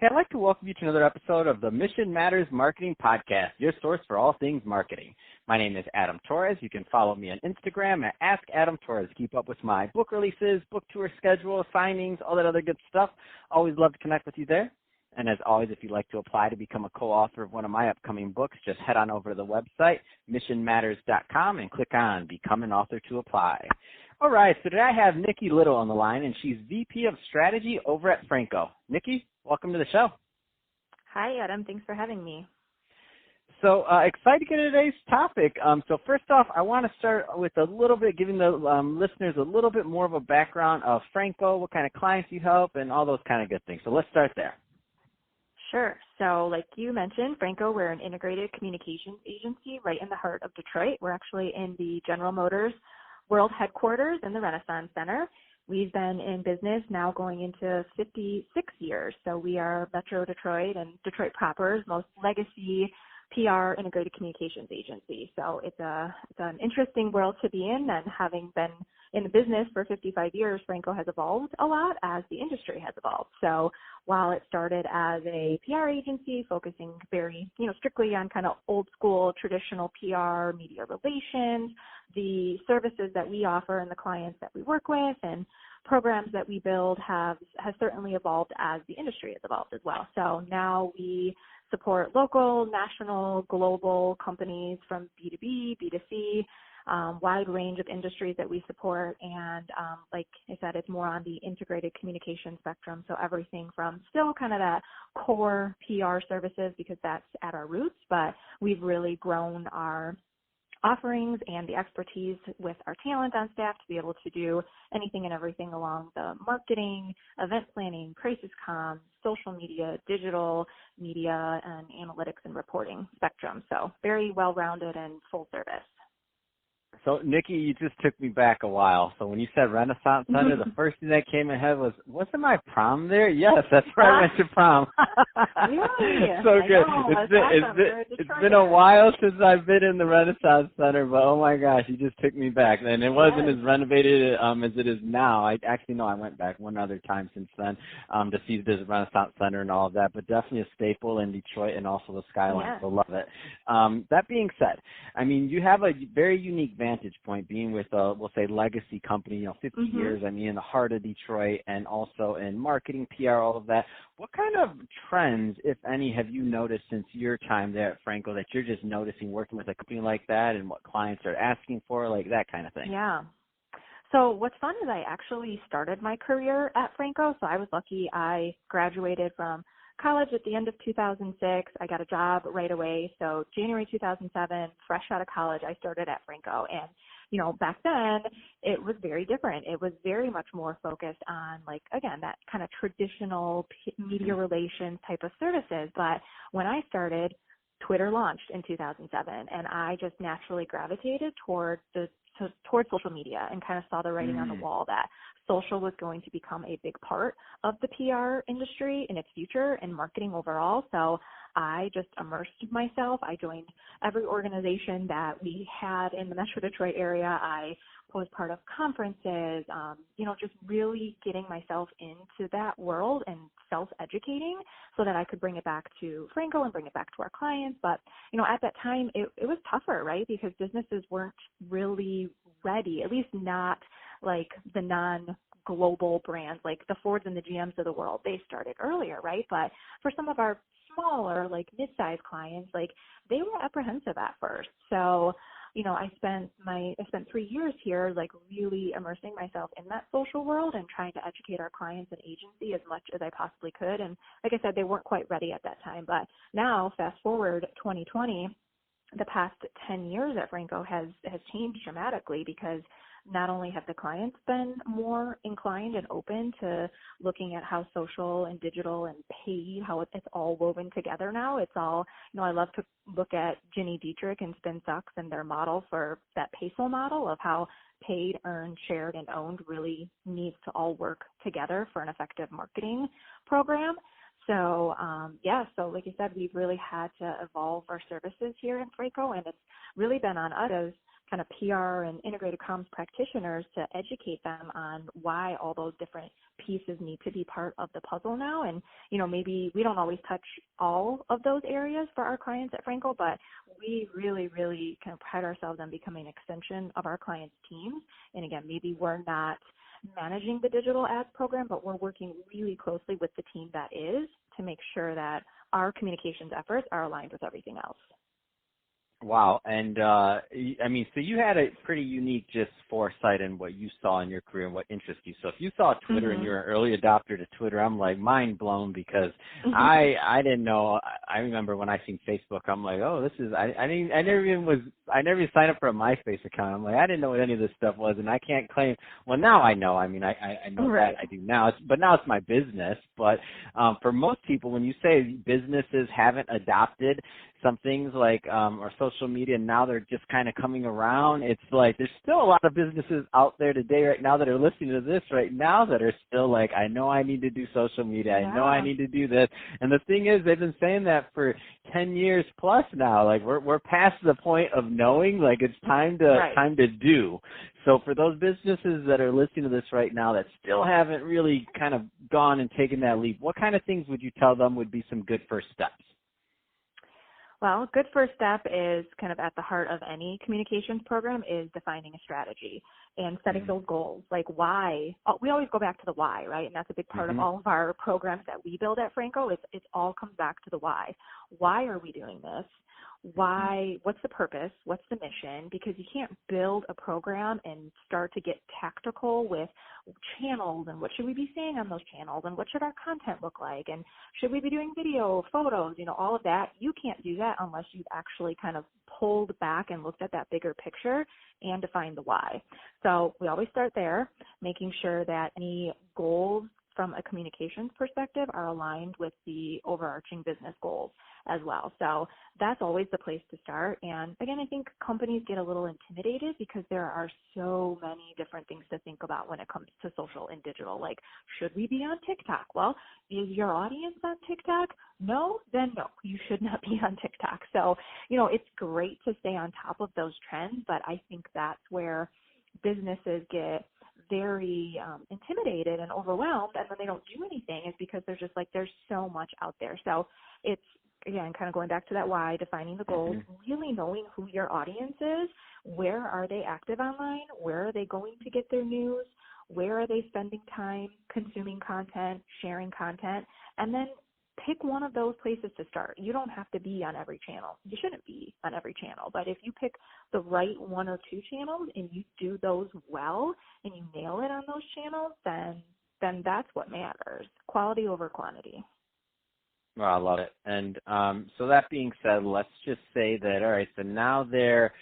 Hey, I'd like to welcome you to another episode of the Mission Matters Marketing Podcast, your source for all things marketing. My name is Adam Torres. You can follow me on Instagram at AskAdamTorres. Keep up with my book releases, book tour schedule, signings, all that other good stuff. Always love to connect with you there. And as always, if you'd like to apply to become a co-author of one of my upcoming books, just head on over to the website, missionmatters.com, and click on Become an Author to apply. All right, so today I have Nikki Little on the line, and she's VP of Strategy over at Franco. Nikki, welcome to the show. Hi, Adam. Thanks for having me. So excited to get into today's topic. So first off, I want to start with a little bit, giving the listeners a little bit more of a background of Franco, what kind of clients you help, and all those kind of good things. So let's start there. Sure. So like you mentioned, Franco, we're an integrated communications agency right in the heart of Detroit. We're actually in the General Motors World Headquarters in the Renaissance Center. We've been in business now going into 56 years. So we are Metro Detroit and Detroit proper's most legacy PR integrated communications agency. So it's an interesting world to be in, and having been in the business for 55 years, Franco has evolved a lot as the industry has evolved. So while it started as a PR agency focusing very, strictly on kind of old school traditional PR, media relations, the services that we offer and the clients that we work with and programs that we build has certainly evolved as the industry has evolved as well. So now we support local, national, global companies from B2B, B2C, wide range of industries that we support. And like I said, it's more on the integrated communication spectrum. So everything from still kind of that core PR services, because that's at our roots, but we've really grown our offerings and the expertise with our talent on staff to be able to do anything and everything along the marketing, event planning, crisis comms, social media, digital media, and analytics and reporting spectrum. So very well-rounded and full service. So, Nikki, you just took me back a while. So when you said Renaissance Center, the first thing that came ahead was, wasn't my prom there? Yes, that's where I went to prom. Really? So good. It's been a while since I've been in the Renaissance Center, but oh my gosh, you just took me back. And it wasn't as renovated as it is now. I went back one other time since then to see this Renaissance Center and all of that, but definitely a staple in Detroit and also the skyline. Yeah. So love it. That being said, I mean, you have a very unique vantage point being with a, we'll say, legacy company, 50 years, in the heart of Detroit, and also in marketing, PR, all of that. What kind of trends, if any, have you noticed since your time there at Franco that you're just noticing working with a company like that, and what clients are asking for, like that kind of thing? Yeah. So what's fun is I actually started my career at Franco. So I was lucky. I graduated from college at the end of 2006. I got a job right away. So January 2007, fresh out of college, I started at Franco. And, back then it was very different. It was very much more focused on, like, again, that kind of traditional media relations type of services. But when I started, Twitter launched in 2007, and I just naturally gravitated towards social media and kind of saw the writing on the wall that social was going to become a big part of the PR industry in its future and marketing overall. So I just immersed myself. I joined every organization that we had in the Metro Detroit area. I was part of conferences, just really getting myself into that world and self-educating so that I could bring it back to Franco and bring it back to our clients. But, at that time, it was tougher, right? Because businesses weren't really ready, at least not like the non-global brands, like the Fords and the GMs of the world. They started earlier, right? But for some of our smaller, like mid-sized clients, like they were apprehensive at first. So, I spent 3 years here, like really immersing myself in that social world and trying to educate our clients and agency as much as I possibly could. And like I said, they weren't quite ready at that time. But now, fast forward 2020, the past 10 years at Franco has changed dramatically, because not only have the clients been more inclined and open to looking at how social and digital and paid, how it's all woven together now. It's all, I love to look at Ginny Dietrich and Spin Sucks and their model for that peso model of how paid, earned, shared, and owned really needs to all work together for an effective marketing program. So, so like you said, we've really had to evolve our services here in Franco, and it's really been on us as kind of PR and integrated comms practitioners to educate them on why all those different pieces need to be part of the puzzle now. And, maybe we don't always touch all of those areas for our clients at Franco, but we really, really kind of pride ourselves on becoming an extension of our clients' teams. And again, maybe we're not managing the digital ads program, but we're working really closely with the team that is to make sure that our communications efforts are aligned with everything else. Wow. And, so you had a pretty unique just foresight in what you saw in your career and what interests you. So if you saw Twitter and you're an early adopter to Twitter, I'm like mind blown because I didn't know. I remember when I seen Facebook, I'm like, oh, this is, I never even signed up for a MySpace account. I'm like, I didn't know what any of this stuff was, and I can't claim, well, now I know. I mean, I know right. that I do now, but now it's my business. But for most people, when you say businesses haven't adopted some things like or social media, now they're just kind of coming around. It's like there's still a lot of businesses out there today right now that are listening to this right now that are still like, I know I need to do social media. Yeah. I know I need to do this. And the thing is, they've been saying that for 10 years plus now. Like we're past the point of knowing, like it's time to do. So for those businesses that are listening to this right now that still haven't really kind of gone and taken that leap, what kind of things would you tell them would be some good first steps? Well, good first step is kind of at the heart of any communications program is defining a strategy and setting those goals. Like why? We always go back to the why, right? And that's a big part of all of our programs that we build at Franco. It all comes back to the why. Why are we doing this? Why? What's the purpose? What's the mission? Because you can't build a program and start to get tactical with channels and what should we be saying on those channels and what should our content look like and should we be doing video, photos, all of that. You can't do that unless you've actually kind of pulled back and looked at that bigger picture and defined the why. So we always start there, making sure that any goals from a communications perspective are aligned with the overarching business goals as well. So that's always the place to start. And again, I think companies get a little intimidated because there are so many different things to think about when it comes to social and digital. Like, should we be on TikTok? Well, is your audience on TikTok? No? Then no, you should not be on TikTok. So, it's great to stay on top of those trends, but I think that's where businesses get very intimidated and overwhelmed, and then they don't do anything, is because they're just like, there's so much out there. So it's, again, kind of going back to that why, defining the goals, really knowing who your audience is, where are they active online, where are they going to get their news, where are they spending time consuming content, sharing content, and then pick one of those places to start. You don't have to be on every channel. You shouldn't be on every channel. But if you pick the right one or two channels and you do those well and you nail it on those channels, then that's what matters. Quality over quantity. Well, I love it. And so that being said, let's just say that, all right, so now they're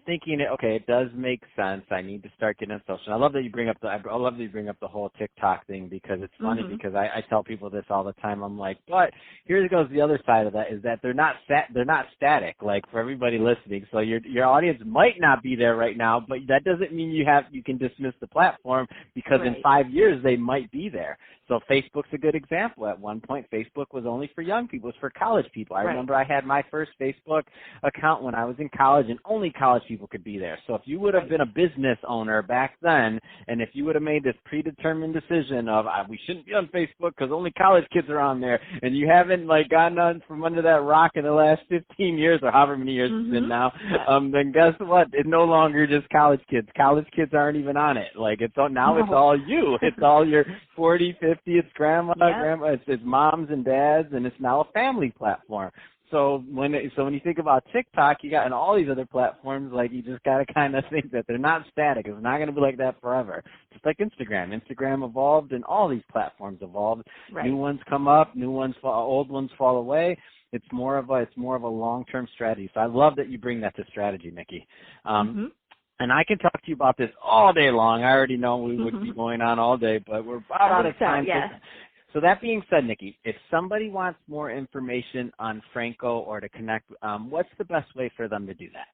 thinking, okay, it does make sense. I need to start getting on social. I love that you bring up the whole TikTok thing, because it's funny because I tell people this all the time. I'm like, but here goes the other side of that, is that they're not static, like for everybody listening. So your audience might not be there right now, but that doesn't mean you can dismiss the platform, because in 5 years they might be there. So Facebook's a good example. At one point, Facebook was only for young people. It was for college people. I remember I had my first Facebook account when I was in college, and only college people could be there. So if you would have been a business owner back then, and if you would have made this predetermined decision of we shouldn't be on Facebook because only college kids are on there, and you haven't gotten on from under that rock in the last 15 years or however many years it's been now, then guess what? It's no longer just college kids. College kids aren't even on it. It's all you. It's all your 40, 50, it's grandma, it's moms and dads, and it's now a family platform. So when you think about TikTok, you got and all these other platforms, you just got to kind of think that they're not static. It's not going to be like that forever. Just like Instagram. Instagram evolved, and all these platforms evolved. New ones come up, old ones fall away. It's more of a long-term strategy. So I love that you bring that to strategy, Nikki. And I can talk to you about this all day long. I already know we would be going on all day, but we're about out of time. So that being said, Nikki, if somebody wants more information on Franco or to connect, what's the best way for them to do that?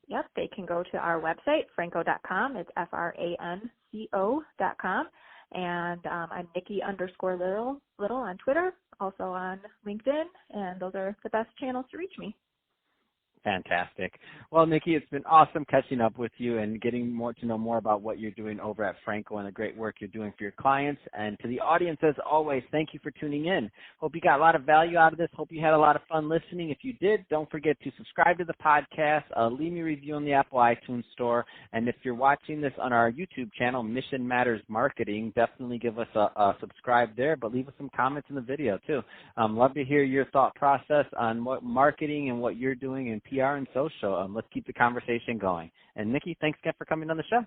Yep, they can go to our website, franco.com. It's franco.com. And I'm Nikki_little on Twitter, also on LinkedIn, and those are the best channels to reach me. Fantastic. Well, Nikki, it's been awesome catching up with you and getting more to know more about what you're doing over at Franco and the great work you're doing for your clients. And to the audience, as always, thank you for tuning in. Hope you got a lot of value out of this. Hope you had a lot of fun listening. If you did, don't forget to subscribe to the podcast, leave me a review on the Apple iTunes Store. And if you're watching this on our YouTube channel, Mission Matters Marketing, definitely give us a subscribe there, but leave us some comments in the video too. Love to hear your thought process on what marketing and what you're doing in PR and social. Let's keep the conversation going. And Nikki, thanks again for coming on the show.